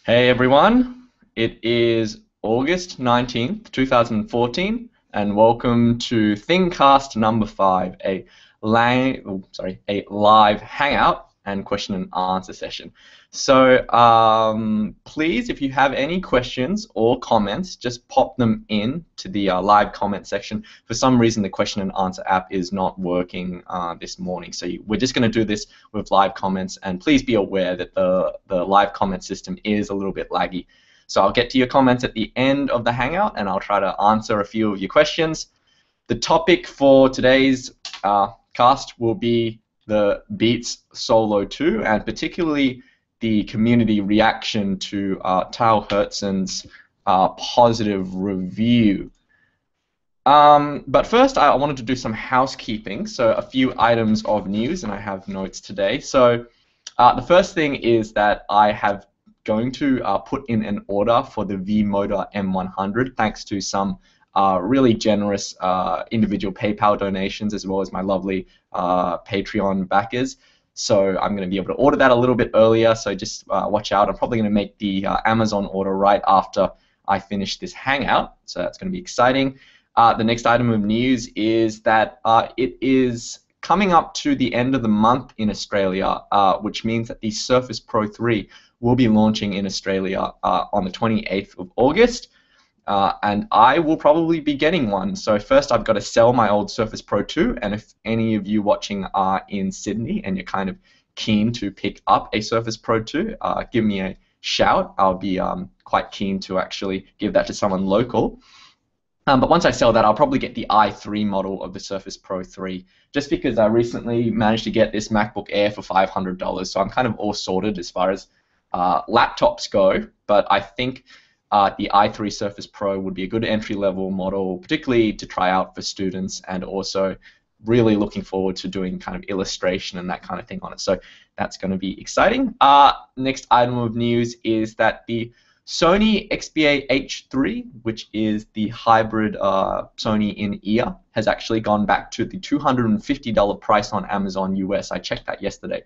Hey everyone, it is August 19th, 2014, and welcome to Thingcast number 5, a live hangout and question and answer session. So please, if you have any questions or comments, just pop them in to the live comment section. For some reason, the question and answer app is not working this morning, so we're just going to do this with live comments, and please be aware that the live comment system is a little bit laggy. So I'll get to your comments at the end of the hangout, and I'll try to answer a few of your questions. The topic for today's cast will be the Beats Solo2, and particularly the community reaction to Tal Hertzen's positive review. But first, I wanted to do some housekeeping, so a few items of news, and I have notes today. So the first thing is that I have going to put in an order for the V-Motor M100, thanks to some really generous individual PayPal donations, as well as my lovely Patreon backers. So I'm going to be able to order that a little bit earlier, so just watch out. I'm probably going to make the Amazon order right after I finish this hangout, so that's going to be exciting. The next item of news is that it is coming up to the end of the month in Australia, which means that the Surface Pro 3 will be launching in Australia on the 28th of August. And I will probably be getting one. So first I've got to sell my old Surface Pro 2, and if any of you watching are in Sydney and you're kind of keen to pick up a Surface Pro 2, give me a shout. I'll be quite keen to actually give that to someone local. But once I sell that, I'll probably get the i3 model of the Surface Pro 3, just because I recently managed to get this MacBook Air for $500, so I'm kind of all sorted as far as laptops go, but I think the i3 Surface Pro would be a good entry-level model, particularly to try out for students, and also really looking forward to doing kind of illustration and that kind of thing on it. So that's going to be exciting. Next item of news is that the Sony XBA H3, which is the hybrid Sony in-ear, has actually gone back to the $250 price on Amazon US. I checked that yesterday.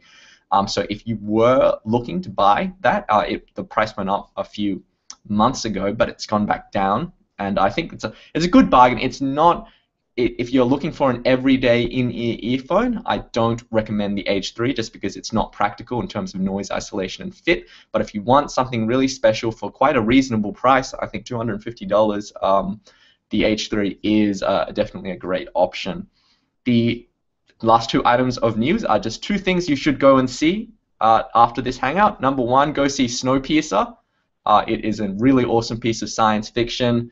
So if you were looking to buy that, the price went up a few months ago, but it's gone back down, and I think it's a good bargain. It's not, if you're looking for an everyday in-ear earphone, I don't recommend the H3 just because it's not practical in terms of noise isolation and fit. But if you want something really special for quite a reasonable price, I think $250, the H3 is definitely a great option. The last two items of news are just two things you should go and see after this hangout. Number one, go see Snowpiercer. It is a really awesome piece of science fiction.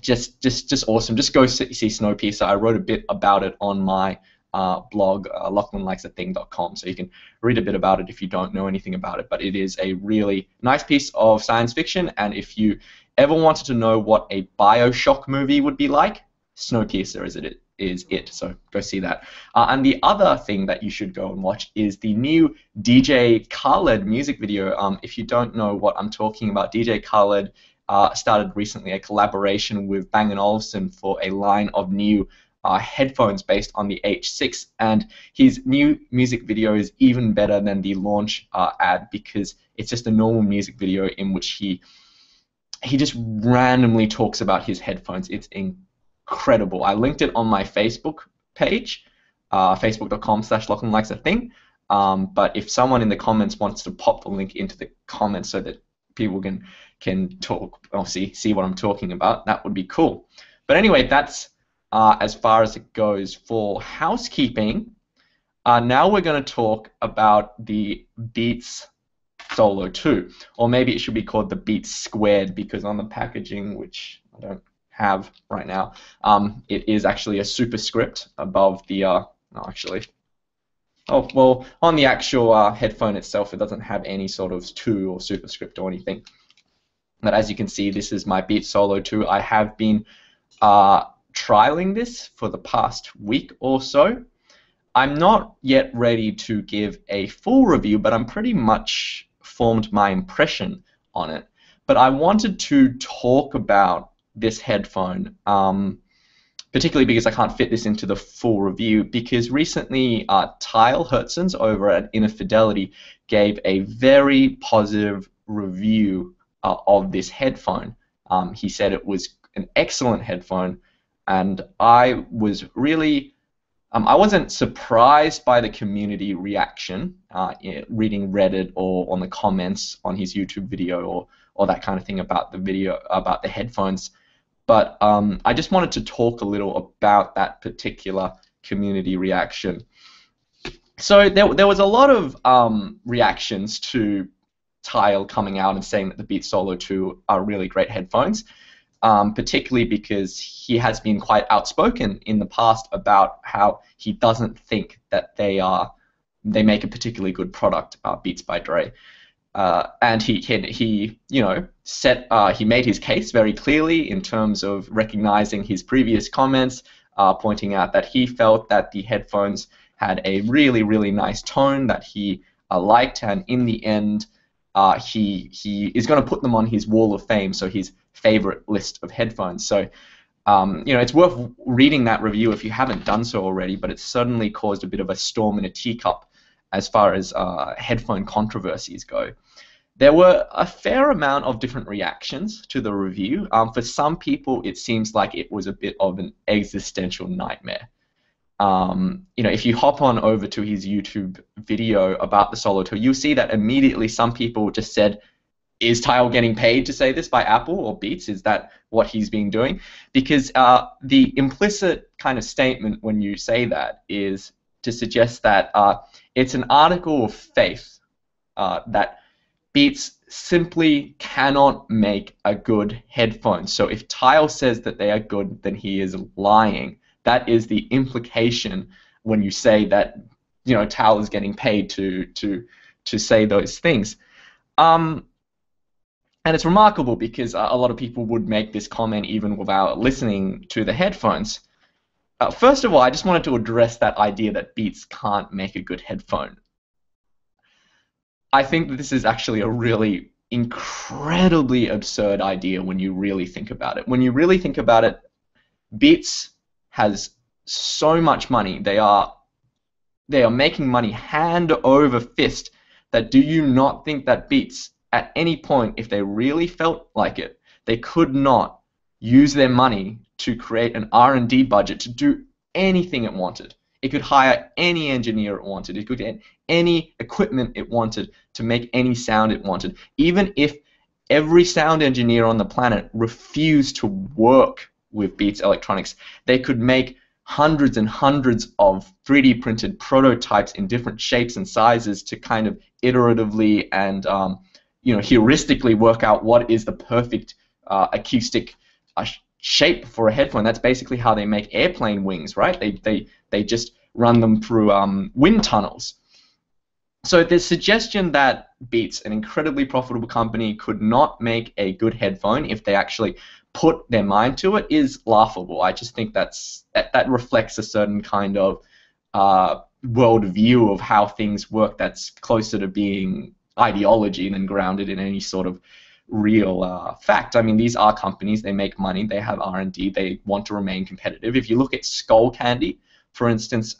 Just awesome. Just go see Snowpiercer. I wrote a bit about it on my blog, lachlanlikesathing.com, so you can read a bit about it if you don't know anything about it. But it is a really nice piece of science fiction, and if you ever wanted to know what a Bioshock movie would be like, Snowpiercer is it. So go see that. And the other thing that you should go and watch is the new DJ Khaled music video. If you don't know what I'm talking about, DJ Khaled started recently a collaboration with Bang & Olufsen for a line of new headphones based on the H6, and his new music video is even better than the launch ad, because it's just a normal music video in which he just randomly talks about his headphones. It's incredible. I linked it on my Facebook page, facebook.com/LachlanLikesAthing. But if someone in the comments wants to pop the link into the comments so that people can talk or see what I'm talking about, that would be cool. But anyway, that's as far as it goes for housekeeping. Now we're going to talk about the Beats Solo 2, or maybe it should be called the Beats Squared, because on the packaging, which I don't have right now, it is actually a superscript above the no, actually, oh well, on the actual headphone itself, it doesn't have any sort of 2 or superscript or anything. But as you can see, this is my Beats Solo 2. I have been trialing this for the past week or so. I'm not yet ready to give a full review, but I'm pretty much formed my impression on it. But I wanted to talk about this headphone particularly because I can't fit this into the full review, because recently Tyle Hertzens over at Innerfidelity gave a very positive review of this headphone. He said it was an excellent headphone, and I was really, I wasn't surprised by the community reaction, reading Reddit or on the comments on his YouTube video or that kind of thing about the video, about the headphones. But I just wanted to talk a little about that particular community reaction. So there was a lot of reactions to Tyle coming out and saying that the Beats Solo2 are really great headphones, particularly because he has been quite outspoken in the past about how he doesn't think that they make a particularly good product, Beats by Dre. And he you know, he made his case very clearly in terms of recognizing his previous comments, pointing out that he felt that the headphones had a really, really nice tone that he liked, and in the end, he is going to put them on his wall of fame, so his favorite list of headphones. So, you know, it's worth reading that review if you haven't done so already, but it's certainly caused a bit of a storm in a teacup as far as headphone controversies go. There were a fair amount of different reactions to the review. For some people, it seems like it was a bit of an existential nightmare. You know, if you hop on over to his YouTube video about the Solo2, you'll see that immediately some people just said, is Tyle getting paid to say this by Apple or Beats? Is that what he's been doing? Because the implicit kind of statement when you say that is to suggest that it's an article of faith that Beats simply cannot make a good headphone. So if Tyle says that they are good, then he is lying. That is the implication when you say that, you know, Tyle is getting paid to say those things. And it's remarkable because a lot of people would make this comment even without listening to the headphones. First of all, I just wanted to address that idea that Beats can't make a good headphone. I think that this is actually a really incredibly absurd idea when you really think about it. When you really think about it, Beats has so much money. They are making money hand over fist. That do you not think that Beats, at any point, if they really felt like it, they could not use their money to create an R&D budget to do anything it wanted? It could hire any engineer it wanted. It could get any equipment it wanted to make any sound it wanted. Even if every sound engineer on the planet refused to work with Beats Electronics, they could make hundreds and hundreds of 3D printed prototypes in different shapes and sizes to kind of iteratively and you know, heuristically work out what is the perfect acoustic shape for a headphone. That's basically how they make airplane wings, right? They just run them through wind tunnels. So the suggestion that Beats, an incredibly profitable company, could not make a good headphone if they actually put their mind to it is laughable. I just think that reflects a certain kind of worldview of how things work that's closer to being ideology than grounded in any sort of real fact. I mean, these are companies. They make money. They have R&D. They want to remain competitive. If you look at Skull Candy, for instance,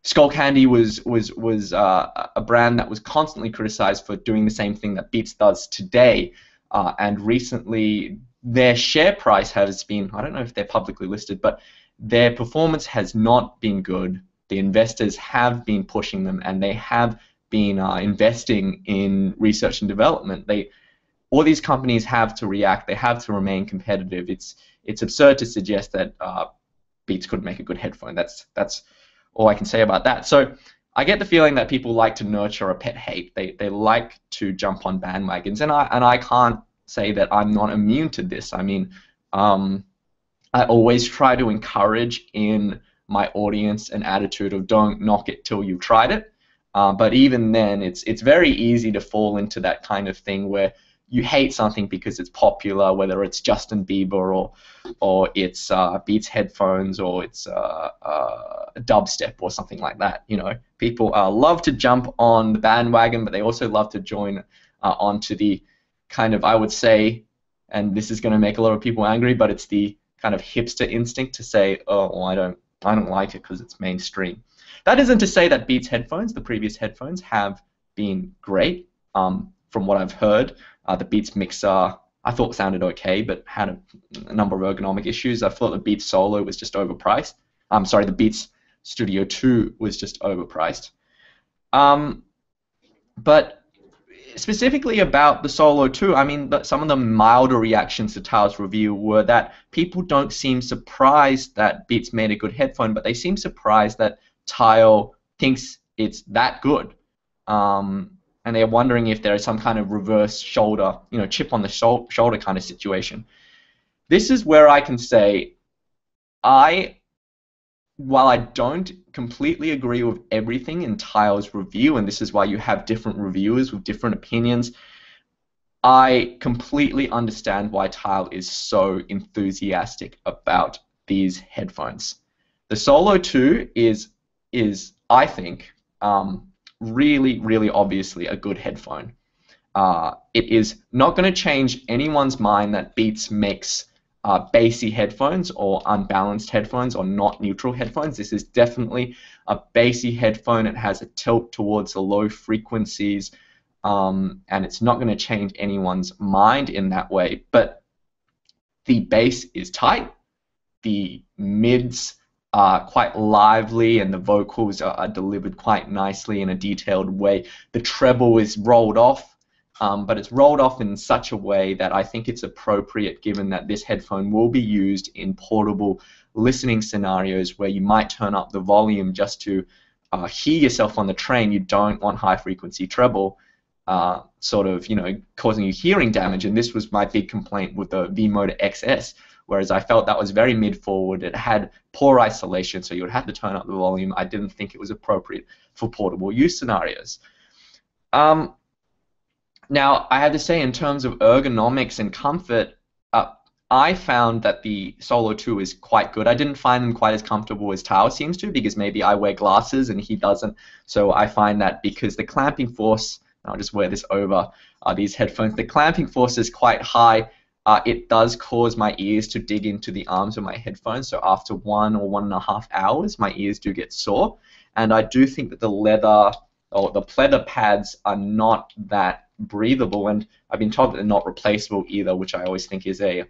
Skull Candy was a brand that was constantly criticized for doing the same thing that Beats does today, and recently their share price has been, I don't know if they're publicly listed, but their performance has not been good. The investors have been pushing them, and they have been investing in research and development. All these companies have to react. They have to remain competitive. It's absurd to suggest that Beats could make a good headphone. That's all I can say about that. So I get the feeling that people like to nurture a pet hate. They like to jump on bandwagons, and I can't say that I'm not immune to this. I mean, I always try to encourage in my audience an attitude of don't knock it till you've tried it. But even then, it's very easy to fall into that kind of thing where you hate something because it's popular, whether it's Justin Bieber or it's Beats headphones or it's dubstep or something like that. You know, people love to jump on the bandwagon, but they also love to join onto the kind of, I would say, and this is going to make a lot of people angry, but it's the kind of hipster instinct to say, oh, well, I don't like it because it's mainstream. That isn't to say that Beats headphones, the previous headphones, have been great. From what I've heard, the Beats mixer I thought sounded okay, but had a number of ergonomic issues. I thought the Beats Solo was just overpriced. I'm sorry, the Beats Studio 2 was just overpriced. But specifically about the Solo 2, I mean, some of the milder reactions to Tyle's review were that people don't seem surprised that Beats made a good headphone, but they seem surprised that Tile thinks it's that good. And they're wondering if there is some kind of reverse shoulder, chip on the shoulder kind of situation. This is where I can say, while I don't completely agree with everything in Tyle's review, and this is why you have different reviewers with different opinions, I completely understand why Tile is so enthusiastic about these headphones. The Solo 2 is I think, really, really obviously a good headphone. It is not going to change anyone's mind that Beats makes bassy headphones or unbalanced headphones or not neutral headphones. This is definitely a bassy headphone. It has a tilt towards the low frequencies, and it's not going to change anyone's mind in that way. But the bass is tight, the mids are quite lively, and the vocals are delivered quite nicely in a detailed way. The treble is rolled off, but it's rolled off in such a way that I think it's appropriate, given that this headphone will be used in portable listening scenarios where you might turn up the volume just to hear yourself on the train. You don't want high frequency treble sort of, causing you hearing damage, and this was my big complaint with the V-Motor XS, whereas I felt that was very mid-forward. It had poor isolation, so you would have to turn up the volume. I didn't think it was appropriate for portable use scenarios. Now, I have to say, in terms of ergonomics and comfort, I found that the Solo 2 is quite good. I didn't find them quite as comfortable as Tao seems to, because maybe I wear glasses and he doesn't. So I find that because the clamping force, I'll just wear this over these headphones, the clamping force is quite high. It does cause my ears to dig into the arms of my headphones, so after 1 or 1.5 hours, my ears do get sore. And I do think that the leather or the pleather pads are not that breathable, and I've been told that they're not replaceable either, which I always think is a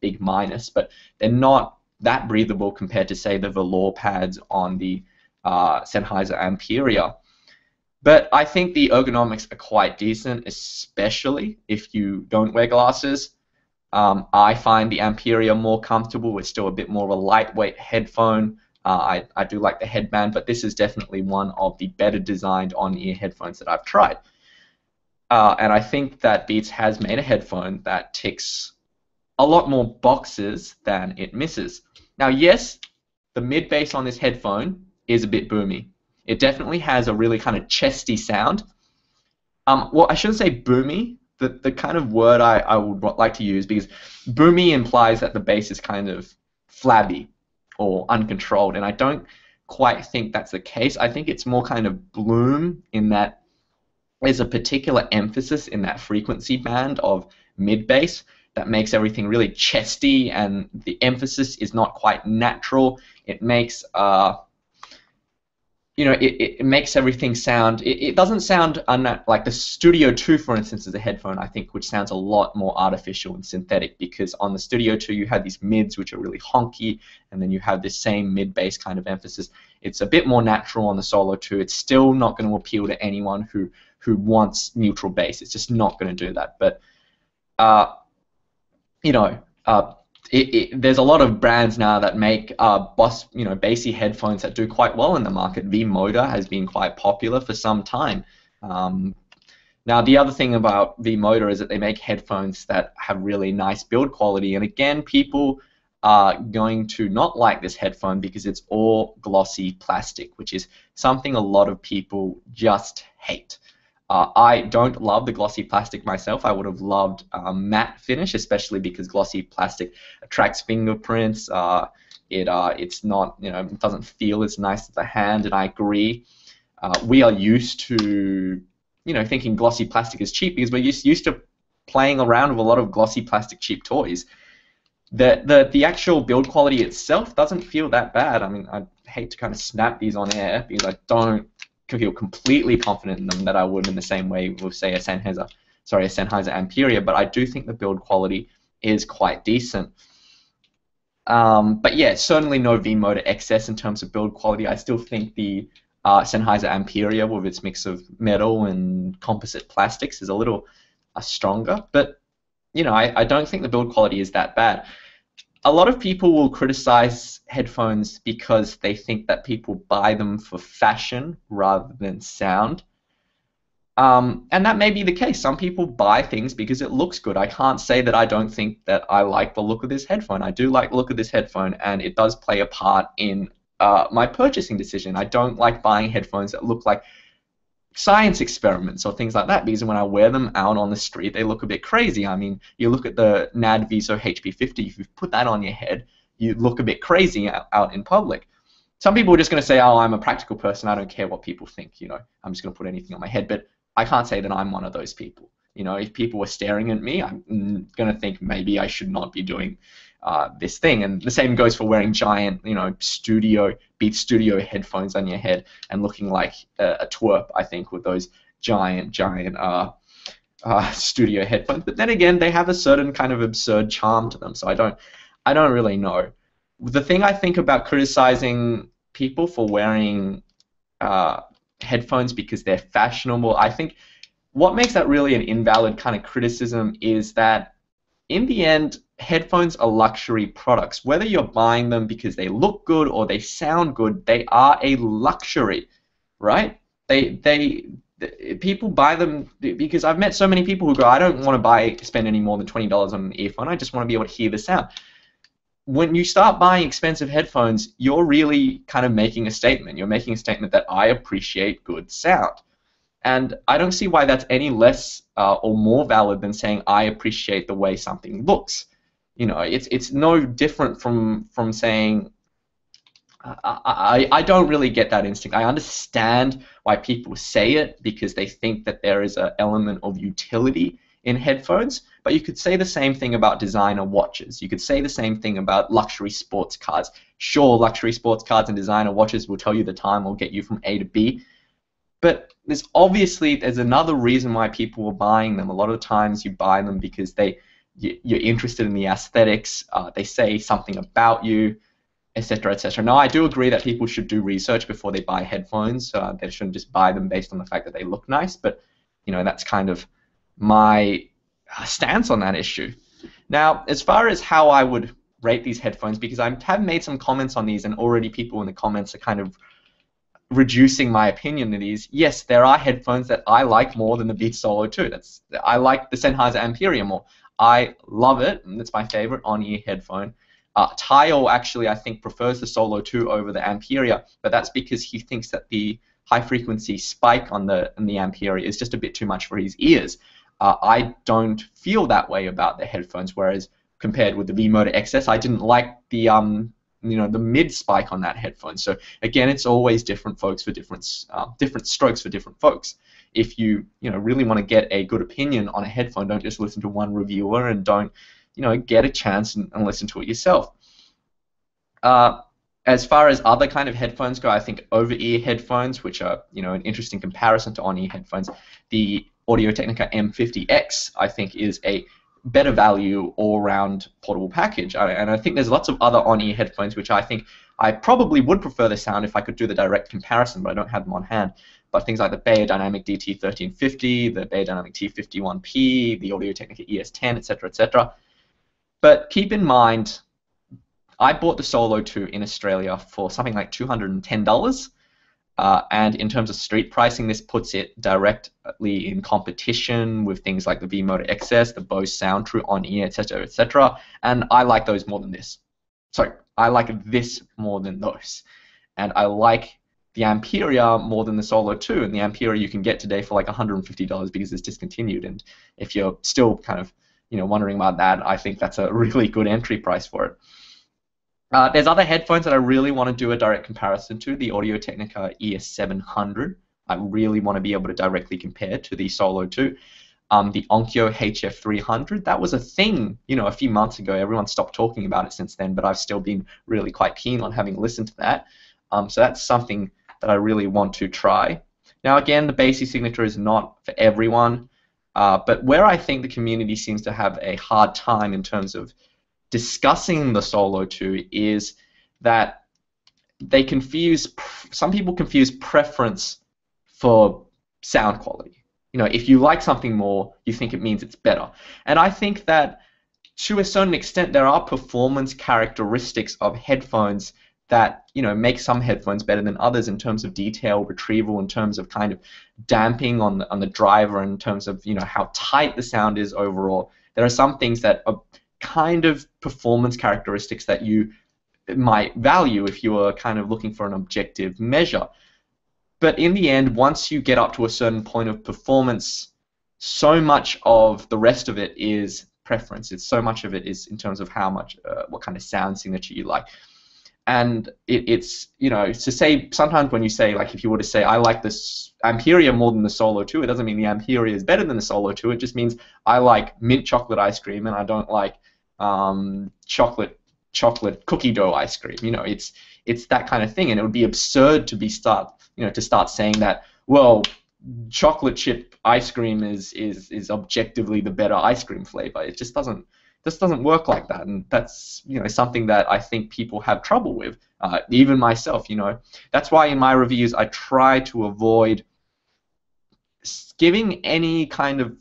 big minus, but they're not that breathable compared to, say, the velour pads on the Sennheiser Ampere. But I think the ergonomics are quite decent, especially if you don't wear glasses. I find the Ampere more comfortable. It's still a bit more of a lightweight headphone. I do like the headband, but this is definitely one of the better designed on-ear headphones that I've tried. And I think that Beats has made a headphone that ticks a lot more boxes than it misses. Now, yes, the mid-bass on this headphone is a bit boomy. It definitely has a really kind of chesty sound. Well, I shouldn't say boomy. The kind of word I would like to use, because boomy implies that the bass is kind of flabby or uncontrolled, and I don't quite think that's the case. I think it's more kind of bloom, in that there's a particular emphasis in that frequency band of mid-bass that makes everything really chesty, and the emphasis is not quite natural. It makes it makes everything sound, it doesn't sound like the Studio 2, for instance, is a headphone, I think, which sounds a lot more artificial and synthetic, because on the Studio 2 you have these mids which are really honky, and then you have this same mid-bass kind of emphasis. It's a bit more natural on the Solo 2. It's still not going to appeal to anyone who wants neutral bass. It's just not going to do that. But there's a lot of brands now that make bassy headphones that do quite well in the market. V-Motor has been quite popular for some time. Now, the other thing about V-Motor is that they make headphones that have really nice build quality, and again, people are going to not like this headphone because it's all glossy plastic, which is something a lot of people just hate. I don't love the glossy plastic myself. I would have loved matte finish, especially because glossy plastic attracts fingerprints. It's not, it doesn't feel as nice to the hand, and I agree. We are used to, thinking glossy plastic is cheap because we're used to playing around with a lot of glossy plastic cheap toys. The actual build quality itself doesn't feel that bad. I mean, I hate to kind of snap these on air because I don't feel completely confident in them that I would in the same way with, say, a Sennheiser Amperia, but I do think the build quality is quite decent. But yeah, certainly no V-Motor excess in terms of build quality. I still think the Sennheiser Amperia with its mix of metal and composite plastics is a little stronger, but you know, I don't think the build quality is that bad. A lot of people will criticize headphones because they think that people buy them for fashion rather than sound. And that may be the case. Some people buy things because it looks good. I can't say that I don't think that I like the look of this headphone. I do like the look of this headphone, and it does play a part in my purchasing decision. I don't like buying headphones that look like science experiments or things like that, because when I wear them out on the street, they look a bit crazy. I mean, you look at the NAD Viso HP50, if you put that on your head, you look a bit crazy out in public. Some people are just going to say, oh, I'm a practical person, I don't care what people think, you know, I'm just going to put anything on my head. But I can't say that I'm one of those people. You know, if people were staring at me, I'm going to think maybe I should not be doing this thing. And the same goes for wearing giant, you know, Beats Studio headphones on your head and looking like a twerp, I think, with those giant studio headphones. But then again, they have a certain kind of absurd charm to them, so I don't really know. The thing I think about criticizing people for wearing headphones because they're fashionable, I think what makes that really an invalid kind of criticism is that in the end, headphones are luxury products. Whether you're buying them because they look good or they sound good, they are a luxury, right? People buy them because I've met so many people who go, I don't want to spend any more than $20 on an earphone. I just want to be able to hear the sound. When you start buying expensive headphones, you're really kind of making a statement. You're making a statement that I appreciate good sound. And I don't see why that's any less or more valid than saying I appreciate the way something looks. You know, it's no different from saying I don't really get that instinct. I understand why people say it because they think that there is an element of utility in headphones, but you could say the same thing about designer watches. You could say the same thing about luxury sports cars. Sure, luxury sports cars and designer watches will tell you the time or get you from A to B, but there's another reason why people are buying them. A lot of times you buy them because you're interested in the aesthetics, they say something about you, etc., etc. Now, I do agree that people should do research before they buy headphones. They shouldn't just buy them based on the fact that they look nice, but you know, that's kind of my stance on that issue. Now, as far as how I would rate these headphones, because I have made some comments on these and already people in the comments are kind of reducing my opinion to these. Yes, there are headphones that I like more than the Beats Solo2. I like the Sennheiser Amperia more. I love it, and it's my favorite on-ear headphone. Tyle actually, I think, prefers the Solo2 over the Amperia, but that's because he thinks that the high-frequency spike on the Amperia is just a bit too much for his ears. I don't feel that way about the headphones, whereas compared with the V-Motor XS, I didn't like the the mid spike on that headphone. So again, it's always different folks for different strokes for different folks. If you really want to get a good opinion on a headphone, don't just listen to one reviewer and don't get a chance and listen to it yourself. As far as other kind of headphones go, I think over-ear headphones, which are an interesting comparison to on-ear headphones, the Audio-Technica M50X I think is a better value all-round portable package. And I think there's lots of other on-ear headphones which I think I probably would prefer the sound if I could do the direct comparison, but I don't have them on hand. But things like the Beyerdynamic DT1350, the Beyerdynamic T51P, the Audio-Technica ES10, etc., etc. But keep in mind, I bought the Solo2 in Australia for something like $210. And in terms of street pricing, this puts it directly in competition with things like the V-Motor XS, the Bose Soundtrue on-ear, etc., etc. And I like those more than this. Sorry, I like this more than those. And I like the Amperia more than the Solo2. And the Amperia you can get today for like $150 because it's discontinued. And if you're still kind of wondering about that, I think that's a really good entry price for it. There's other headphones that I really want to do a direct comparison to, the Audio-Technica ES700. I really want to be able to directly compare to the Solo2. the Onkyo HF300. That was a thing, you know, a few months ago. Everyone stopped talking about it since then, but I've still been really quite keen on having listened to that. So that's something that I really want to try. Now, again, the basic signature is not for everyone, but where I think the community seems to have a hard time in terms of discussing the Solo 2 is that they some people confuse preference for sound quality. You know, if you like something more, you think it means it's better. And I think that to a certain extent, there are performance characteristics of headphones that, you know, make some headphones better than others in terms of detail retrieval, in terms of kind of damping on the driver, in terms of, you know, how tight the sound is overall. There are some things that are kind of performance characteristics that you might value if you are kind of looking for an objective measure. But in the end, once you get up to a certain point of performance, so much of the rest of it is preference. So much of it is in terms of how much, what kind of sound signature you like. And it's, you know, to say, sometimes when you say, like, if you were to say, I like this Ampere more than the Solo 2, it doesn't mean the Ampere is better than the Solo 2. It just means I like mint chocolate ice cream and I don't like chocolate cookie dough ice cream. You know, it's that kind of thing. And it would be absurd to start saying that, well, chocolate chip ice cream is objectively the better ice cream flavor. It just doesn't work like that, and that's, you know, something that I think people have trouble with, even myself. You know, that's why in my reviews I try to avoid giving any kind of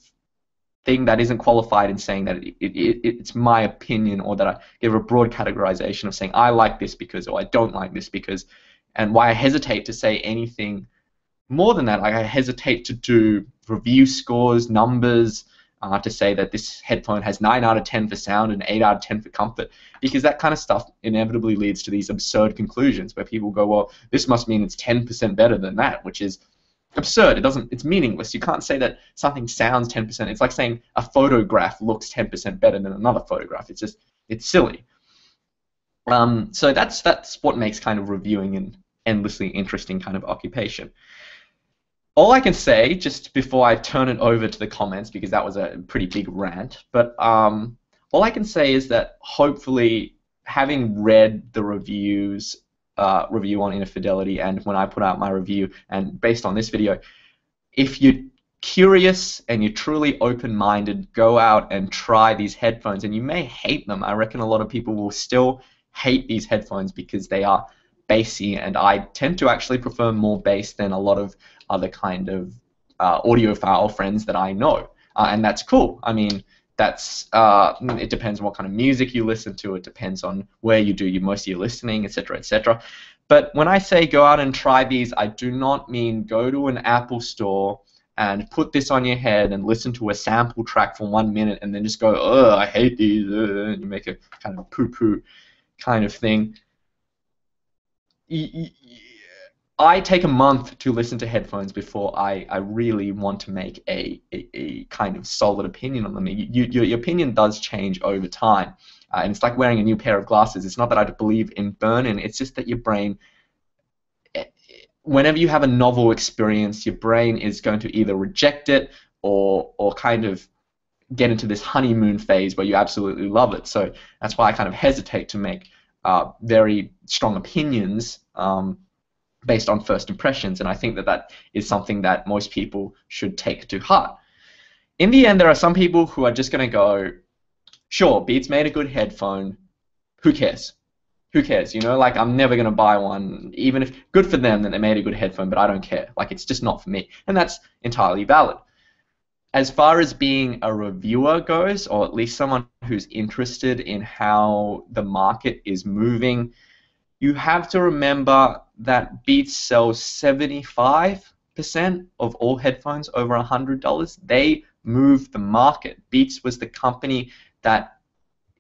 thing that isn't qualified in saying that it's my opinion, or that I give a broad categorization of saying I like this because, or I don't like this because, and why I hesitate to say anything more than that. Like, I hesitate to do review scores, numbers, to say that this headphone has 9 out of 10 for sound and 8 out of 10 for comfort, because that kind of stuff inevitably leads to these absurd conclusions where people go, well, this must mean it's 10% better than that, which is absurd. It's meaningless. You can't say that something sounds 10%. It's like saying a photograph looks 10% better than another photograph. It's silly. So that's what makes kind of reviewing an endlessly interesting kind of occupation. All I can say, just before I turn it over to the comments, because that was a pretty big rant, but all I can say is that hopefully, having read the review on Innerfidelity, and when I put out my review, and based on this video, if you're curious and you're truly open-minded, go out and try these headphones. And you may hate them. I reckon a lot of people will still hate these headphones because they are bassy, and I tend to actually prefer more bass than a lot of other kind of audiophile friends that I know, and that's cool. I mean, that's it depends on what kind of music you listen to. It depends on where you do most of your listening, etc., etc. But when I say go out and try these, I do not mean go to an Apple store and put this on your head and listen to a sample track for 1 minute and then just go, oh, I hate these, and you make a kind of poo-poo kind of thing. I take a month to listen to headphones before I really want to make a kind of solid opinion on them. Your opinion does change over time. And it's like wearing a new pair of glasses. It's not that I believe in burn-in, it's just that your brain, whenever you have a novel experience, your brain is going to either reject it or kind of get into this honeymoon phase where you absolutely love it. So that's why I kind of hesitate to make very strong opinions based on first impressions, and I think that is something that most people should take to heart. In the end, there are some people who are just going to go, sure, Beats made a good headphone, who cares? Who cares? You know, like, I'm never going to buy one, even if, good for them that they made a good headphone, but I don't care. Like, it's just not for me, and that's entirely valid. As far as being a reviewer goes, or at least someone who's interested in how the market is moving, you have to remember that Beats sells 75% of all headphones over $100. They move the market. Beats was the company that,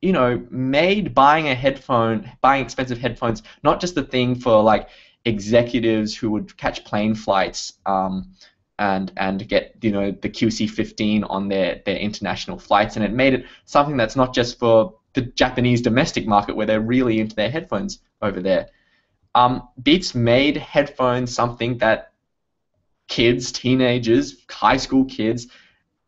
you know, made buying expensive headphones not just a thing for like executives who would catch plane flights and get, you know, the QC15 on their international flights, and it made it something that's not just for the Japanese domestic market where they're really into their headphones over there. Beats made headphones something that kids, teenagers, high school kids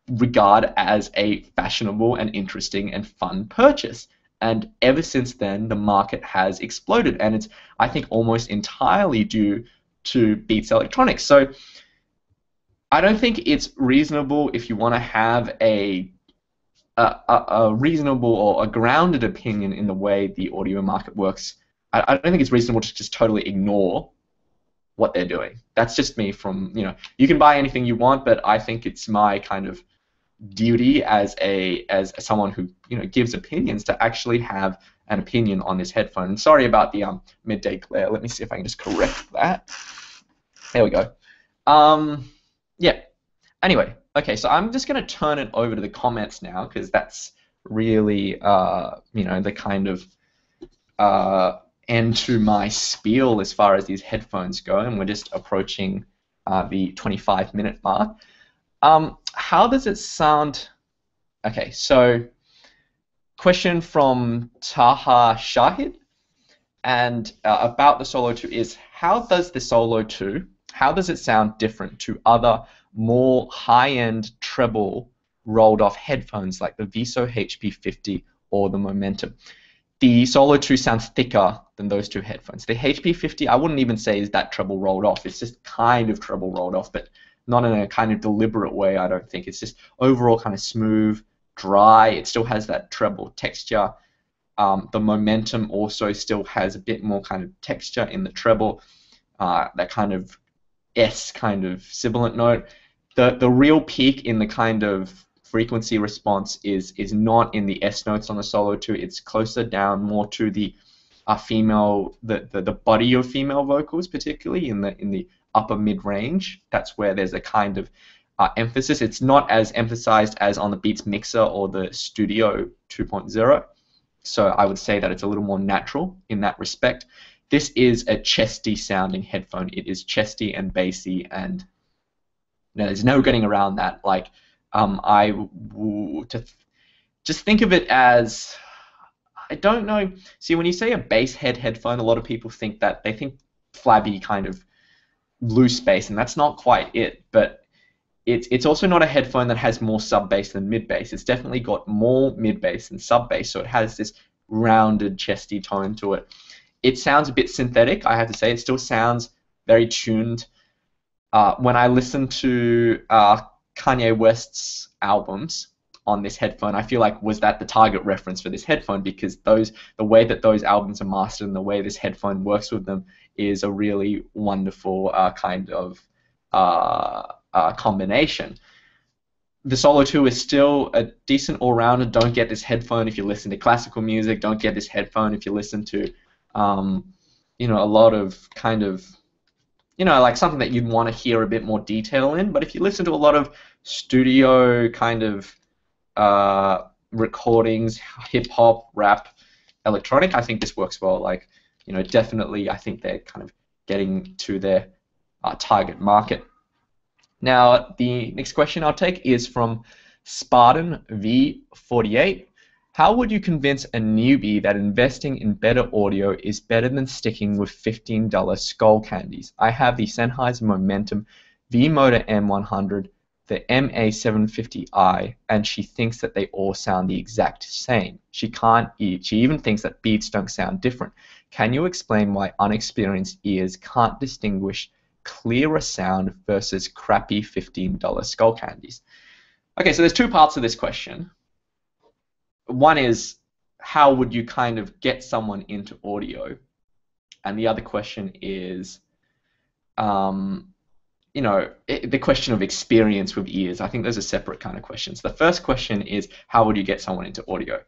regard as a fashionable and interesting and fun purchase. And ever since then, the market has exploded, and it's, I think, almost entirely due to Beats Electronics. So I don't think it's reasonable if you want to have a reasonable or a grounded opinion in the way the audio market works. I don't think it's reasonable to just totally ignore what they're doing. That's just me from, you can buy anything you want, but I think it's my kind of duty as someone who gives opinions to actually have an opinion on this headphone. And sorry about the midday glare. Let me see if I can just correct that. There we go. Yeah. Anyway, okay, so I'm just going to turn it over to the comments now, because that's really the kind of end to my spiel as far as these headphones go, and we're just approaching the 25-minute mark. How does it sound? Okay, so question from Taha Shahid, and about the Solo 2 is, how does the Solo 2, how does it sound different to other more high-end treble rolled-off headphones like the Viso HP50 or the Momentum? The Solo 2 sounds thicker than those two headphones. The HP50, I wouldn't even say is that treble rolled off. It's just kind of treble rolled off, but not in a kind of deliberate way, I don't think. It's just overall kind of smooth, dry. It still has that treble texture. The Momentum also still has a bit more kind of texture in the treble, that kind of S kind of sibilant note. The real peak in the kind of frequency response is not in the S notes on the Solo 2. It's closer down more to the female, the body of female vocals, particularly in the upper mid range. That's where there's a kind of emphasis. It's not as emphasized as on the Beats Mixer or the Studio 2.0. So I would say that it's a little more natural in that respect. This is a chesty sounding headphone. It is chesty and bassy, and there's no getting around that. Like, just think of it as, I don't know. See, when you say a bass head headphone, a lot of people think that they think flabby kind of loose bass, and that's not quite it. But it's also not a headphone that has more sub bass than mid bass. It's definitely got more mid bass than sub bass, so it has this rounded, chesty tone to it. It sounds a bit synthetic, I have to say. It still sounds very tuned. When I listen to Kanye West's albums on this headphone, I feel like, was that the target reference for this headphone? Because the way that those albums are mastered and the way this headphone works with them is a really wonderful kind of combination. The Solo 2 is still a decent all-rounder. Don't get this headphone if you listen to classical music. Don't get this headphone if you listen to a lot of kind of, like something that you'd want to hear a bit more detail in. But if you listen to a lot of studio kind of recordings, hip-hop, rap, electronic, I think this works well. Like, definitely I think they're kind of getting to their target market. Now, the next question I'll take is from Spartan V48. How would you convince a newbie that investing in better audio is better than sticking with $15 skull candies? I have the Sennheiser Momentum V-Motor M100, the MA750i, and she thinks that they all sound the exact same. She even thinks that Beats don't sound different. Can you explain why unexperienced ears can't distinguish clearer sound versus crappy $15 skull candies? Okay, so there's two parts of this question. One is, how would you kind of get someone into audio? And the other question is, the question of experience with ears. I think those are separate kind of questions. The first question is, how would you get someone into audio?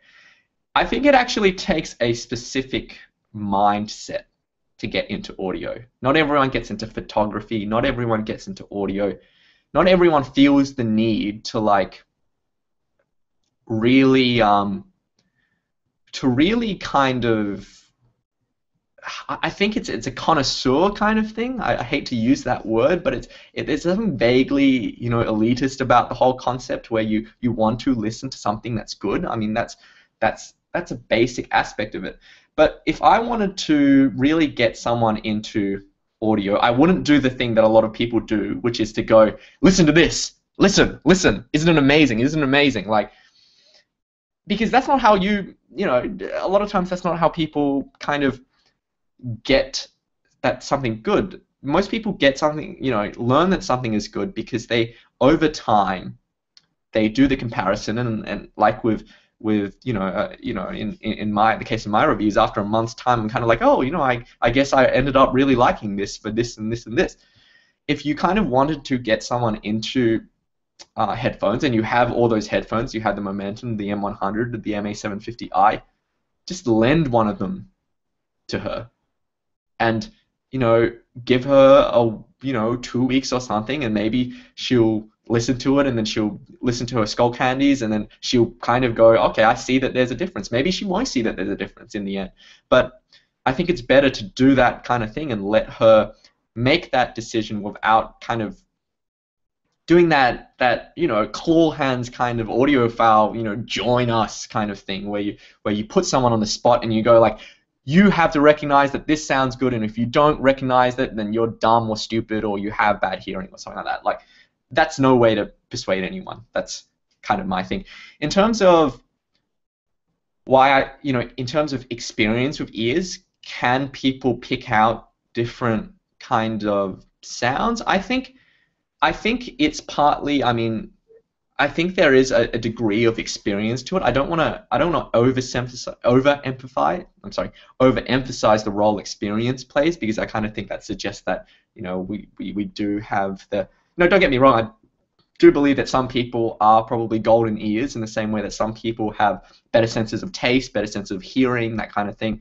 I think it actually takes a specific mindset to get into audio. Not everyone gets into photography. Not everyone gets into audio. Not everyone feels the need to really kind of, I think it's a connoisseur kind of thing. I hate to use that word, but there's something vaguely elitist about the whole concept where you want to listen to something that's good. I mean, that's a basic aspect of it. But if I wanted to really get someone into audio, I wouldn't do the thing that a lot of people do, which is to go, listen to this, listen, listen, isn't it amazing? Isn't it amazing? Like, because that's not how you know, a lot of times that's not how people kind of get that something good. Most people get something, you know, learn that something is good because they, over time, they do the comparison, and like with in the case of my reviews, after a month's time, I'm kind of like, oh, you know, I guess I ended up really liking this for this and this and this. If you kind of wanted to get someone into headphones, and you have all those headphones, you have the Momentum, the M100, the MA750i, just lend one of them to her, and you know, give her a 2 weeks or something, and maybe she'll listen to it, and then she'll listen to her Skull Candies, and then she'll kind of go, okay, I see that there's a difference. Maybe she won't see that there's a difference in the end, but I think it's better to do that kind of thing and let her make that decision without kind of doing that claw hands kind of audiophile, join us kind of thing, where you put someone on the spot and you go like, you have to recognize that this sounds good, and if you don't recognize it, then you're dumb or stupid or you have bad hearing or something like that. Like, that's no way to persuade anyone. That's kind of my thing. In terms of why in terms of experience with ears, can people pick out different kind of sounds? I think it's partly, I think there is a degree of experience to it. I don't want to overemphasize the role experience plays, because I kind of think that suggests that we do have the. No, don't get me wrong. I do believe that some people are probably golden ears in the same way that some people have better senses of taste, better sense of hearing, that kind of thing,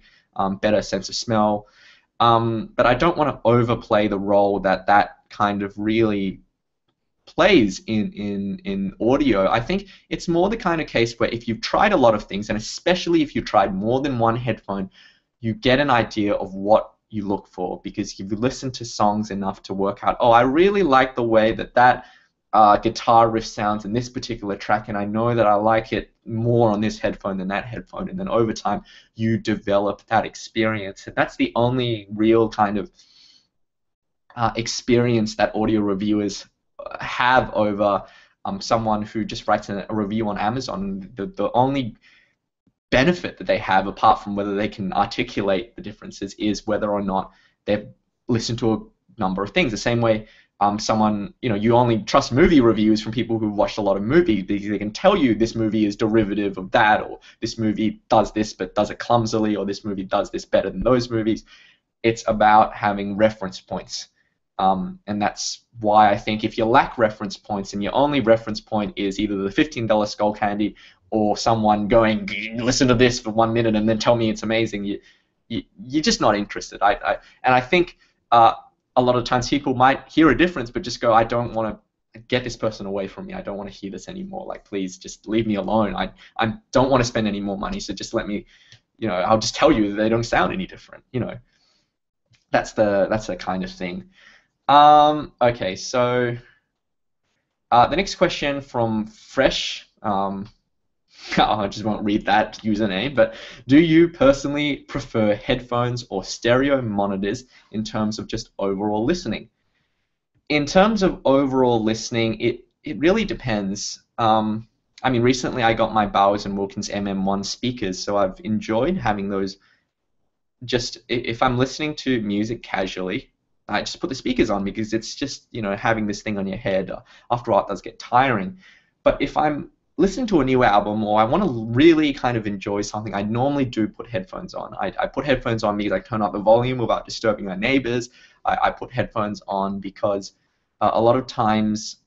better sense of smell. But I don't want to overplay the role that kind of really plays in audio. I think it's more the kind of case where if you've tried a lot of things, and especially if you've tried more than one headphone, you get an idea of what you look for, because you've listened to songs enough to work out, oh, I really like the way that guitar riff sounds in this particular track, and I know that I like it more on this headphone than that headphone, and then over time you develop that experience, and that's the only real kind of experience that audio reviewers have over someone who just writes a review on Amazon. The only benefit that they have, apart from whether they can articulate the differences, is whether or not they've listened to a number of things. The same way someone, you only trust movie reviews from people who've watched a lot of movies, because they can tell you this movie is derivative of that, or this movie does this but does it clumsily, or this movie does this better than those movies. It's about having reference points. And that's why I think if you lack reference points and your only reference point is either the $15 Skull Candy or someone going, listen to this for 1 minute and then tell me it's amazing, you're just not interested. And I think a lot of times people might hear a difference but just go, I don't want to get this person away from me. I don't want to hear this anymore. Like, please just leave me alone. I don't want to spend any more money, so just let me, I'll just tell you that they don't sound any different. That's the kind of thing. Okay, so the next question from Fresh, I just won't read that username, but do you personally prefer headphones or stereo monitors in terms of just overall listening? In terms of overall listening, it really depends. Recently I got my Bowers & Wilkins MM1 speakers, so I've enjoyed having those. Just if I'm listening to music casually, I just put the speakers on, because it's just, having this thing on your head, after a while it does get tiring. But if I'm listening to a new album, or I want to really kind of enjoy something, I normally do put headphones on. I put headphones on because I turn up the volume without disturbing my neighbors. I put headphones on because a lot of times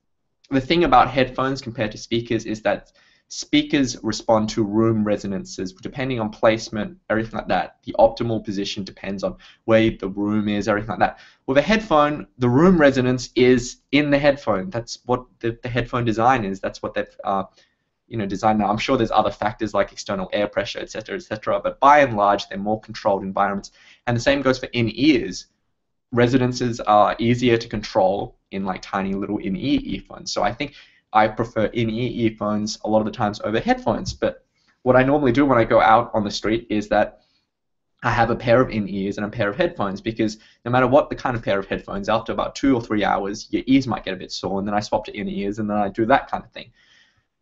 the thing about headphones compared to speakers is that speakers respond to room resonances depending on placement, everything like that. The optimal position depends on where the room is, everything like that. With a headphone, the room resonance is in the headphone. That's what the headphone design is. That's what they've designed now. I'm sure there's other factors like external air pressure, etc., but by and large, they're more controlled environments. And the same goes for in-ears. Resonances are easier to control in like tiny little in-ear earphones. So I think I prefer in-ear earphones a lot of the times over headphones. But what I normally do when I go out on the street is that I have a pair of in-ears and a pair of headphones, because no matter what the kind of pair of headphones, after about 2 or 3 hours, your ears might get a bit sore, and then I swap to in-ears, and then I do that kind of thing.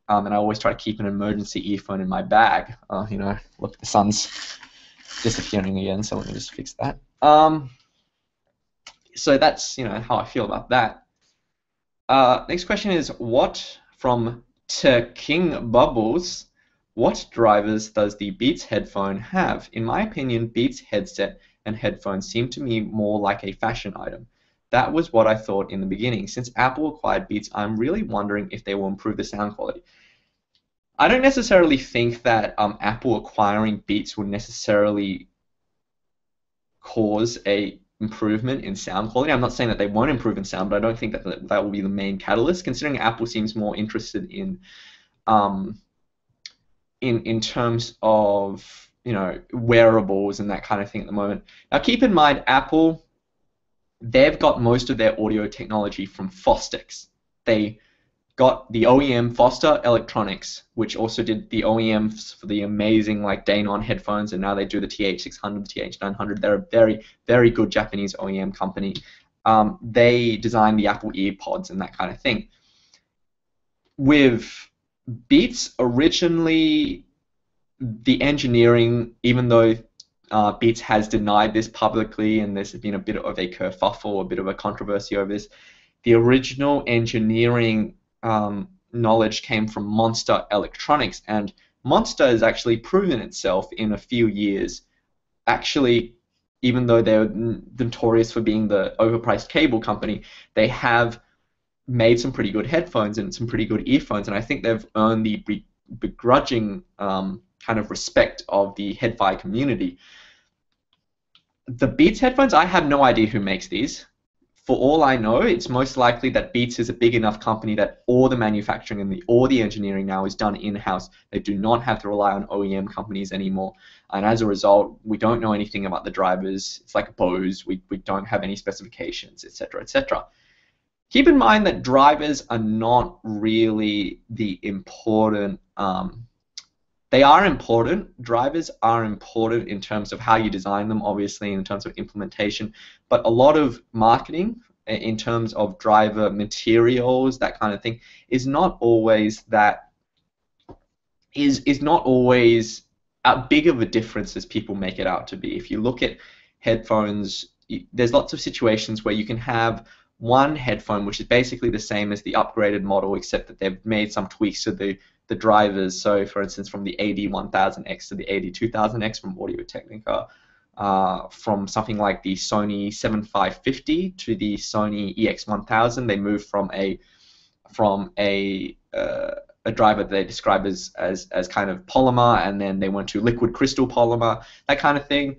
And I always try to keep an emergency earphone in my bag. Look, the sun's disappearing again, so let me just fix that. So that's how I feel about that. Next question is from King Bubbles. What drivers does the Beats headphone have? In my opinion, Beats headset and headphones seem to me more like a fashion item. That was what I thought in the beginning. Since Apple acquired Beats, I'm really wondering if they will improve the sound quality. I don't necessarily think that Apple acquiring Beats would necessarily cause a improvement in sound quality. I'm not saying that they won't improve in sound, but I don't think that will be the main catalyst, considering Apple seems more interested in terms of wearables and that kind of thing at the moment. Now keep in mind, Apple, they've got most of their audio technology from Fostex. They got the OEM Foster Electronics, which also did the OEMs for the amazing Danon headphones, and now they do the TH600, the TH900. They're a very, very good Japanese OEM company. They designed the Apple EarPods and that kind of thing. With Beats, originally, the engineering, even though Beats has denied this publicly, and there's been a bit of a kerfuffle, a bit of a controversy over this, the original engineering knowledge came from Monster Electronics, and Monster has actually proven itself in a few years. Actually, even though they're notorious for being the overpriced cable company, they have made some pretty good headphones and some pretty good earphones, and I think they've earned the begrudging kind of respect of the head-fi community. The Beats headphones, I have no idea who makes these. For all I know, it's most likely that Beats is a big enough company that all the manufacturing and all the engineering now is done in-house. They do not have to rely on OEM companies anymore. And as a result, we don't know anything about the drivers. It's like Bose. We don't have any specifications, etc., etc. Keep in mind that drivers are not really the important... they are important. Drivers are important in terms of how you design them, obviously, in terms of implementation. But a lot of marketing, in terms of driver materials, that kind of thing, is not always not always as big of a difference as people make it out to be. If you look at headphones, there's lots of situations where you can have one headphone which is basically the same as the upgraded model, except that they've made some tweaks to the drivers. So, for instance, from the AD1000X to the AD2000X from Audio-Technica, from something like the Sony 7550 to the Sony EX1000, they moved from a driver that they describe as kind of polymer, and then they went to liquid crystal polymer, that kind of thing.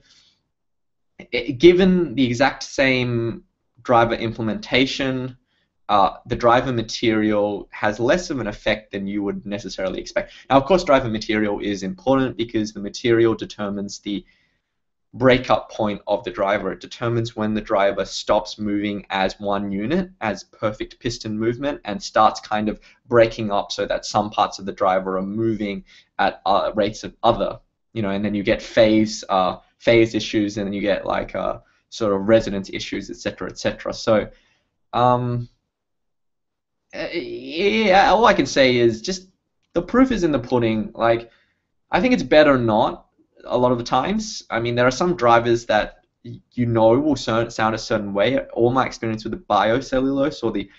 Given the exact same driver implementation, the driver material has less of an effect than you would necessarily expect. Now, of course, driver material is important because the material determines the breakup point of the driver. It determines when the driver stops moving as one unit, as perfect piston movement, and starts kind of breaking up so that some parts of the driver are moving at rates of other, and then you get phase issues, and then you get sort of resonance issues, etc., etc. So, yeah, all I can say is just the proof is in the pudding. I think it's better not a lot of the times. I mean, there are some drivers that will sound a certain way. All my experience with the biocellulose or the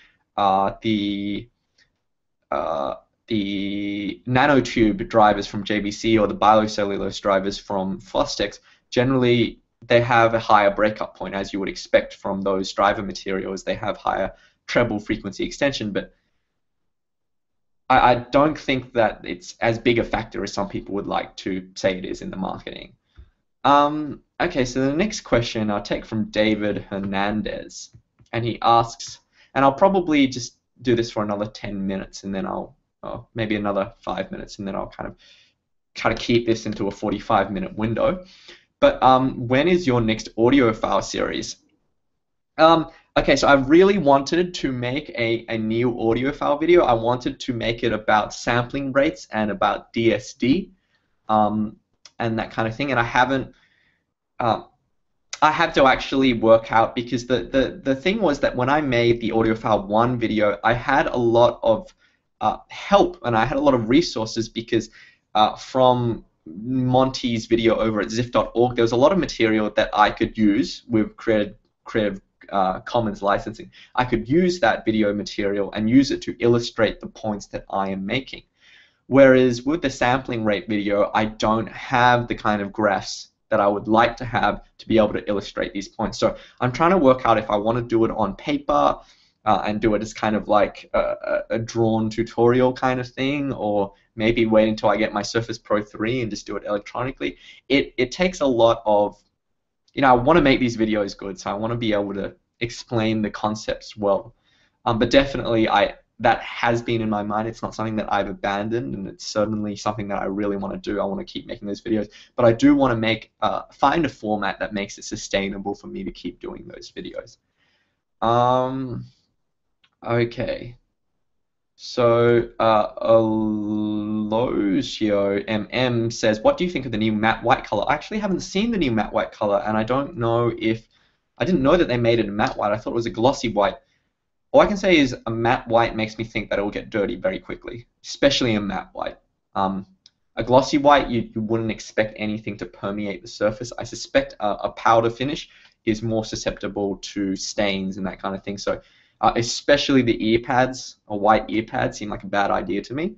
nanotube drivers from JVC or the biocellulose drivers from Fostex, generally they have a higher breakup point, as you would expect from those driver materials. They have higher treble frequency extension, but I don't think that it's as big a factor as some people would like to say it is in the marketing. Okay, so the next question I'll take from David Hernandez, and he asks, and I'll probably just do this for another 10 minutes, and then maybe another 5 minutes, and then I'll kind of try to keep this into a 45-minute window. But when is your next audiophile series? Okay, so I really wanted to make a new audiophile video. I wanted to make it about sampling rates and about DSD and that kind of thing. And I haven't um, I had to actually work out, because the thing was that when I made the audiophile 1 video, I had a lot of help, and I had a lot of resources, because from Monty's video over at ziff.org, there was a lot of material that I could use with Creative Commons licensing. I could use that video material and use it to illustrate the points that I am making. Whereas with the sampling rate video, I don't have the kind of graphs that I would like to have to be able to illustrate these points. So I'm trying to work out if I want to do it on paper and do it as kind of like a drawn tutorial kind of thing, or maybe wait until I get my Surface Pro 3 and just do it electronically. It takes a lot of, I want to make these videos good, so I want to be able to explain the concepts well. But definitely, that has been in my mind. It's not something that I've abandoned, and it's certainly something that I really want to do. I want to keep making those videos, but I do want to find a format that makes it sustainable for me to keep doing those videos. Okay. So, Alosio MM says, what do you think of the new matte white color? I actually haven't seen the new matte white color, and I don't know if, I didn't know that they made it a matte white. I thought it was a glossy white. All I can say is a matte white makes me think that it will get dirty very quickly, especially a matte white. A glossy white, you wouldn't expect anything to permeate the surface. I suspect a powder finish is more susceptible to stains and that kind of thing. So, especially the ear pads, a white ear pad seem like a bad idea to me.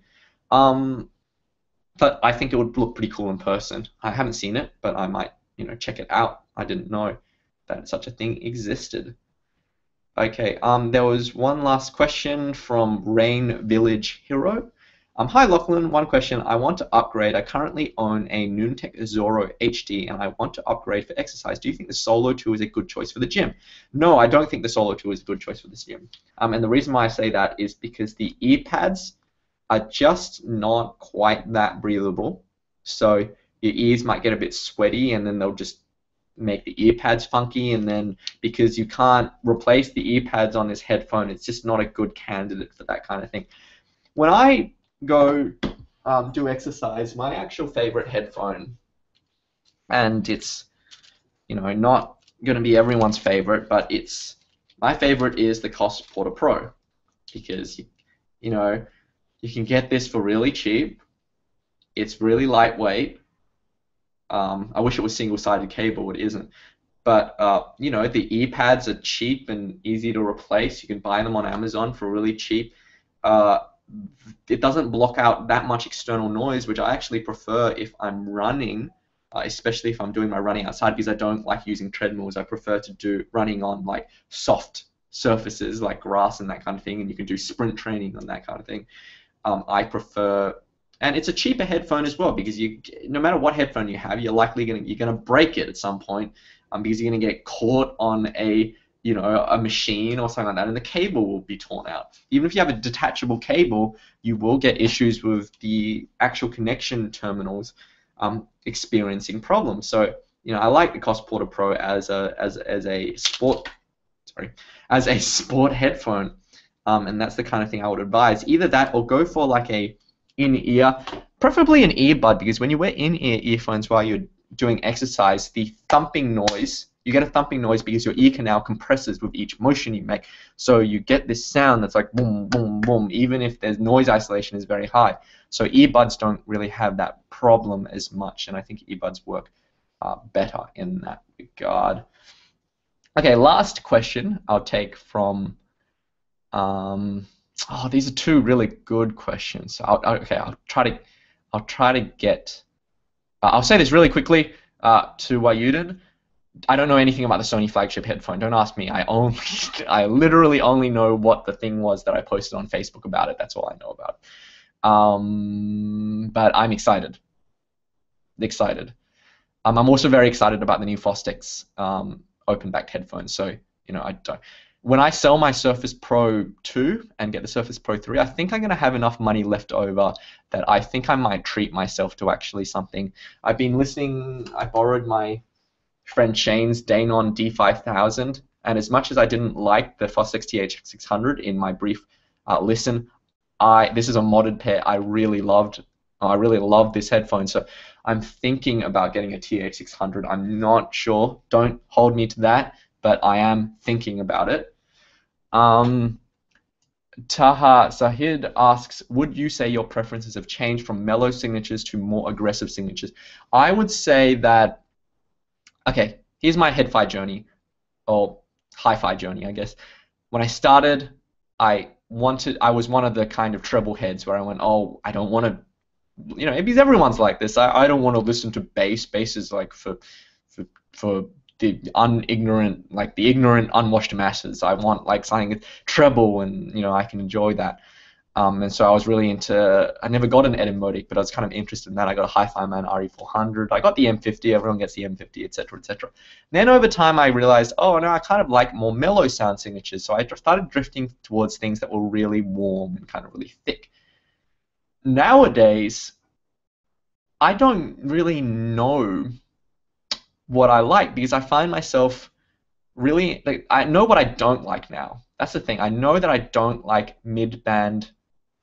But I think it would look pretty cool in person. I haven't seen it, but I might, check it out. I didn't know that such a thing existed. Okay, there was one last question from Rain Village Hero. Hi Lachlan, one question. I want to upgrade. I currently own a Noontech Zorro HD, and I want to upgrade for exercise. Do you think the Solo2 is a good choice for the gym? No, I don't think the Solo2 is a good choice for the gym. And the reason why I say that is because the ear pads are just not quite that breathable. So your ears might get a bit sweaty, and then they'll just make the ear pads funky, and then because you can't replace the ear pads on this headphone, it's just not a good candidate for that kind of thing. When I go do exercise, my actual favorite headphone, and it's not going to be everyone's favorite, but my favorite is the Cost Porter Pro, because you can get this for really cheap. It's really lightweight. I wish it was single-sided cable, it isn't. But the ear pads are cheap and easy to replace. You can buy them on Amazon for really cheap. It doesn't block out that much external noise, which I actually prefer if I'm running, especially if I'm doing my running outside, because I don't like using treadmills. I prefer to do running on like soft surfaces like grass and that kind of thing, and you can do sprint training on that kind of thing. I prefer, and it's a cheaper headphone as well, because no matter what headphone you have, you're gonna break it at some point, because you're gonna get caught on a machine or something like that, and the cable will be torn out. Even if you have a detachable cable, you will get issues with the actual connection terminals experiencing problems. So I like the Cost Porter Pro as a sport headphone, and that's the kind of thing I would advise. Either that or go for like a in-ear, preferably an earbud, because when you wear in-ear earphones while you're doing exercise, you get a thumping noise because your ear canal compresses with each motion you make. So you get this sound that's like boom, boom, boom, even if there's noise isolation is very high. So earbuds don't really have that problem as much, and I think earbuds work better in that regard. Okay, last question I'll take from these are two really good questions. So I'll try to get. I'll say this really quickly to Wayuden. I don't know anything about the Sony flagship headphone. Don't ask me. I literally only know what the thing was that I posted on Facebook about it. That's all I know about. But I'm excited. I'm also very excited about the new Fostex open-backed headphones. So when I sell my Surface Pro 2 and get the Surface Pro 3, I think I'm going to have enough money left over that I think I might treat myself to actually something. I've been listening. I borrowed my friend Shane's Danon D5000, and as much as I didn't like the Fostex TH600 in my brief listen, this is a modded pair I really loved. oh, I really love this headphone, so I'm thinking about getting a TH600. I'm not sure. Don't hold me to that, but I am thinking about it. Taha Sahid asks, would you say your preferences have changed from mellow signatures to more aggressive signatures? I would say that, okay, here's my head-fi journey, or hi-fi journey, I guess. When I started, I was one of the kind of treble heads where I went, oh, I don't want to, you know, because everyone's like this. I don't want to listen to bass. Bass is like for the the ignorant, unwashed masses. I want like something with treble, and you know, I can enjoy that. And so I was really into. I never got an Etymotic, but I was kind of interested in that. I got a Hi-Fi Man RE400. I got the M50. Everyone gets the M50, etc., etc. Then over time, I realized, oh no, I kind of like more mellow sound signatures. So I started drifting towards things that were really warm and kind of really thick. Nowadays, I don't really know what I like, because I find myself really, like, I know what I don't like now. That's the thing. I know that I don't like mid-band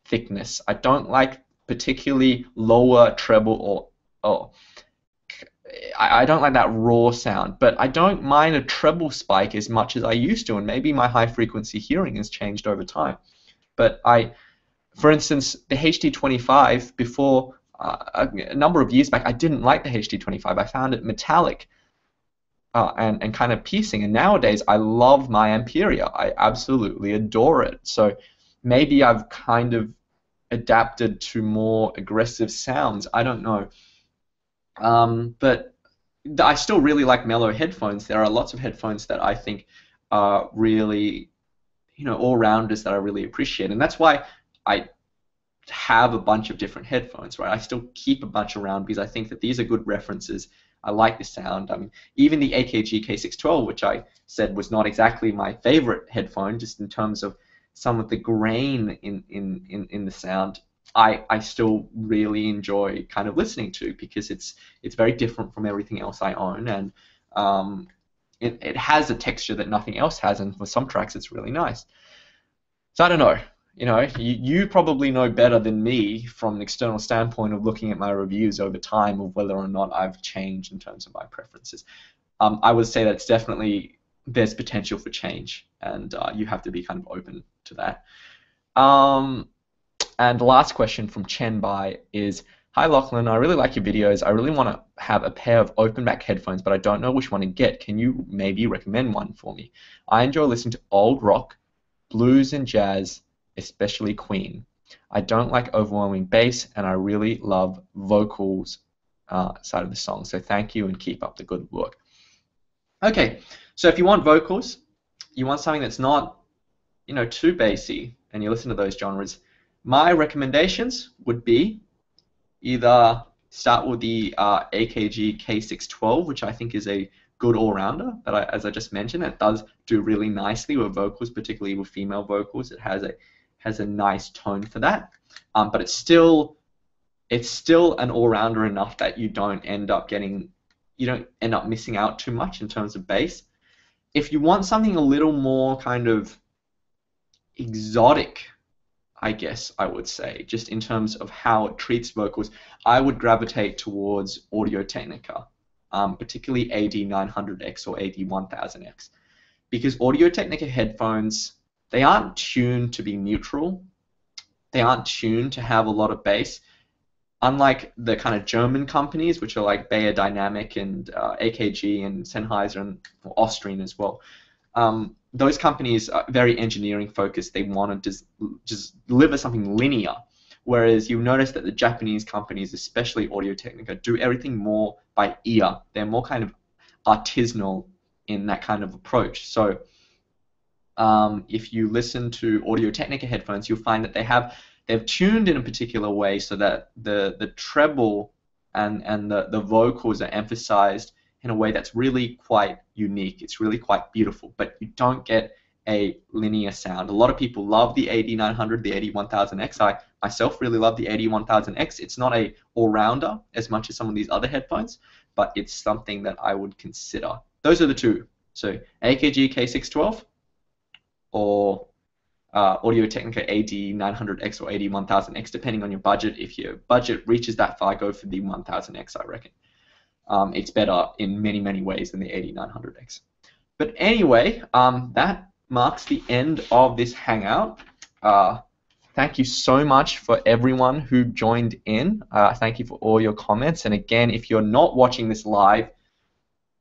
thickness. I don't like particularly lower treble I don't like that raw sound, but I don't mind a treble spike as much as I used to, and maybe my high frequency hearing has changed over time. But for instance, the HD25 before a number of years back, I didn't like the HD25. I found it metallic and kind of piercing. And nowadays, I love my Amperia. I absolutely adore it. So maybe I've kind of adapted to more aggressive sounds. I don't know. But I still really like mellow headphones. There are lots of headphones that I think are really, you know, all-rounders that I really appreciate. And that's why I have a bunch of different headphones, right? I still keep a bunch around because I think that these are good references. I like the sound. I mean, even the AKG K612, which I said was not exactly my favorite headphone, just in terms of some of the grain in the sound, I still really enjoy kind of listening to, because it's very different from everything else I own, and it has a texture that nothing else has, and for some tracks it's really nice. So I don't know. You know, you probably know better than me from an external standpoint of looking at my reviews over time of whether or not I've changed in terms of my preferences. I would say that it's definitely, there's potential for change, and you have to be kind of open to that. And the last question from Chen Bai is, hi Lachlan, I really like your videos. I really want to have a pair of open back headphones, but I don't know which one to get. Can you maybe recommend one for me? I enjoy listening to old rock, blues and jazz, especially Queen. I don't like overwhelming bass, and I really love vocals side of the song. So thank you, and keep up the good work. Okay, so if you want vocals, you want something that's not, you know, too bassy, and you listen to those genres, my recommendations would be either start with the AKG K612, which I think is a good all-rounder, but as I just mentioned, it does do really nicely with vocals, particularly with female vocals. It has a nice tone for that, but it's still an all-rounder enough that you don't end up missing out too much in terms of bass. If you want something a little more kind of exotic, I guess I would say, just in terms of how it treats vocals, I would gravitate towards Audio-Technica, particularly AD900X or AD1000X, because Audio-Technica headphones, they aren't tuned to be neutral. They aren't tuned to have a lot of bass. Unlike the kind of German companies, which are like Bayer Dynamic and AKG and Sennheiser and Austrian as well, those companies are very engineering focused. They want to just deliver something linear. Whereas you notice that the Japanese companies, especially Audio-Technica, do everything more by ear. They're more kind of artisanal in that kind of approach. So if you listen to Audio-Technica headphones, you'll find that they've tuned in a particular way so that the treble and the vocals are emphasized in a way that's really quite unique. It's really quite beautiful, but you don't get a linear sound. A lot of people love the AD900, the AD1000X. I myself really love the AD1000X. It's not a all-rounder as much as some of these other headphones, but it's something that I would consider. Those are the two. So AKG K612 or Audio-Technica AD900X or AD1000X, depending on your budget. If your budget reaches that far, go for the 1000X, I reckon. It's better in many, many ways than the AD900X. But anyway, that marks the end of this Hangout. Thank you so much for everyone who joined in. Thank you for all your comments. And again, if you're not watching this live,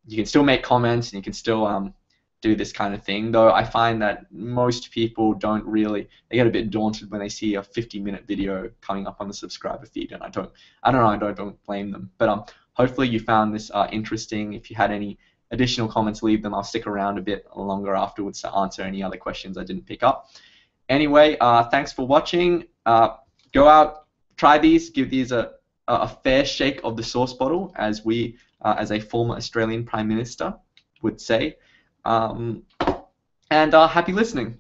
you can still make comments and you can still do this kind of thing. Though I find that most people don't really, they get a bit daunted when they see a 50-minute video coming up on the subscriber feed, and I don't blame them. But hopefully you found this interesting. If you had any additional comments, leave them. I'll stick around a bit longer afterwards to answer any other questions I didn't pick up. Anyway, thanks for watching. Go out, try these, give these a fair shake of the sauce bottle, as as a former Australian Prime Minister would say. And happy listening.